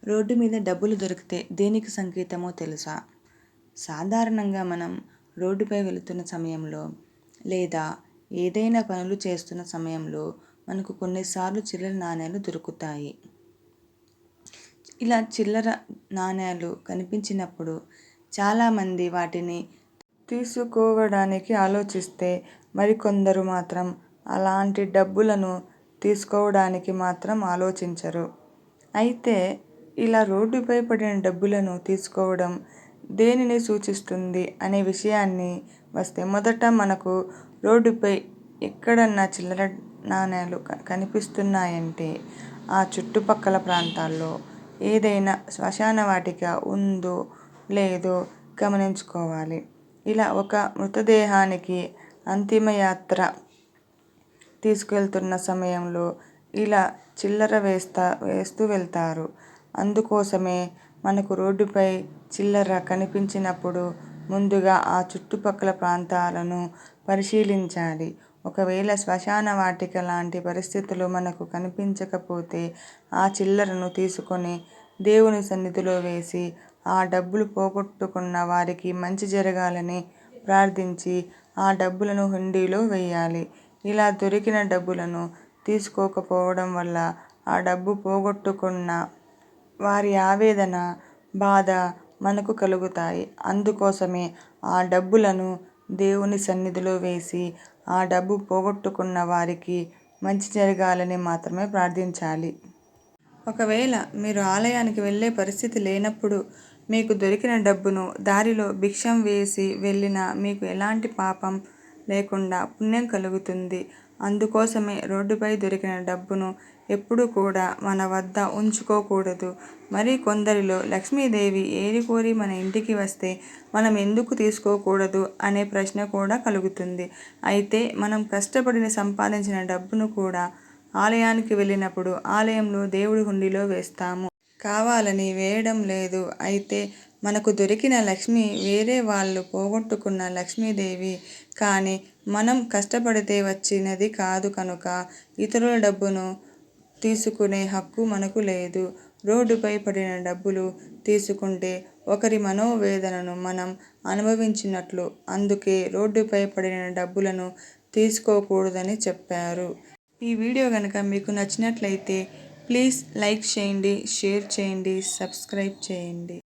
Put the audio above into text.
Road మీద డబ్బులు దొరికితే దేనికి సంకేతమో తెలుసా? సాధారణంగా మనం రోడ్డుపై వెళుతున్న సమయంలో లేదా ఏదైనా పనులు చేస్తున్న సమయంలో మనకు కొన్నిసార్లు చిల్లర నాణేలు దొరుకుతాయి. ఇలా చిల్లర నాణేలు కనిపించినప్పుడు చాలామంది వాటిని తీసుకోవడానికి ఆలోచిస్తే, మరికొందరు మాత్రం అలాంటి డబ్బులను తీసుకోవడానికి మాత్రం ఆలోచించరు. అయితే ఇలా రోడ్డుపై పడిన డబ్బులను తీసుకోవడం దేనిని సూచిస్తుంది అనే విషయాన్ని వస్తే, మొదట మనకు రోడ్డుపై ఎక్కడన్నా చిల్లర నాణేలు కనిపిస్తున్నాయంటే ఆ చుట్టుపక్కల ప్రాంతాల్లో ఏదైనా శ్మశాన వాటిక ఉందో లేదో గమనించుకోవాలి. ఇలా ఒక మృతదేహానికి అంతిమయాత్ర తీసుకెళ్తున్న సమయంలో ఇలా చిల్లర వేస్తూ వెళ్తారు. అందుకోసమే మనకు రోడ్డుపై చిల్లర కనిపించినప్పుడు ముందుగా ఆ చుట్టుపక్కల ప్రాంతాలను పరిశీలించాలి. ఒకవేళ శ్మశాన వాటిక లాంటి పరిస్థితులు మనకు కనిపించకపోతే ఆ చిల్లరను తీసుకొని దేవుని సన్నిధిలో వేసి, ఆ డబ్బులు పోగొట్టుకున్న వారికి మంచి జరగాలని ప్రార్థించి ఆ డబ్బులను హుండీలో వేయాలి. ఇలా దొరికిన డబ్బులను తీసుకోకపోవడం వల్ల ఆ డబ్బు పోగొట్టుకున్న వారి ఆవేదన, బాధ మనకు కలుగుతాయి. అందుకోసమే ఆ డబ్బులను దేవుని సన్నిధిలో వేసి ఆ డబ్బు పోగొట్టుకున్న వారికి మంచి జరగాలని మాత్రమే ప్రార్థించాలి. ఒకవేళ మీరు ఆలయానికి వెళ్ళే పరిస్థితి లేనప్పుడు మీకు దొరికిన డబ్బును దారిలో భిక్షం వేసి వెళ్ళినా మీకు ఎలాంటి పాపం లేకుండా పుణ్యం కలుగుతుంది. అందుకోసమే రోడ్డుపై దొరికిన డబ్బును ఎప్పుడూ కూడా మన వద్ద ఉంచుకోకూడదు. మరి కొందరిలో లక్ష్మీదేవి ఏరికోరి మన ఇంటికి వస్తే మనం ఎందుకు తీసుకోకూడదు అనే ప్రశ్న కూడా కలుగుతుంది. అయితే మనం కష్టపడి సంపాదించిన డబ్బును కూడా ఆలయానికి వెళ్ళినప్పుడు ఆలయంలో దేవుడి హుండీలో వేస్తాము. కావాలని వేయడం లేదు. అయితే మనకు దొరికిన లక్ష్మి వేరే వాళ్ళు పోగొట్టుకున్న లక్ష్మీదేవి కానీ మనం కష్టపడితే వచ్చినది కాదు కనుక ఇతరుల డబ్బును తీసుకునే హక్కు మనకు లేదు. రోడ్డుపై పడిన డబ్బులు తీసుకుంటే ఒకరి మనోవేదనను మనం అనుభవించినట్లు. అందుకే రోడ్డుపై పడిన డబ్బులను తీసుకోకూడదని చెప్పారు. ఈ వీడియో కనుక మీకు నచ్చినట్లయితే ప్లీజ్ లైక్ చేయండి, షేర్ చేయండి, సబ్స్క్రైబ్ చేయండి.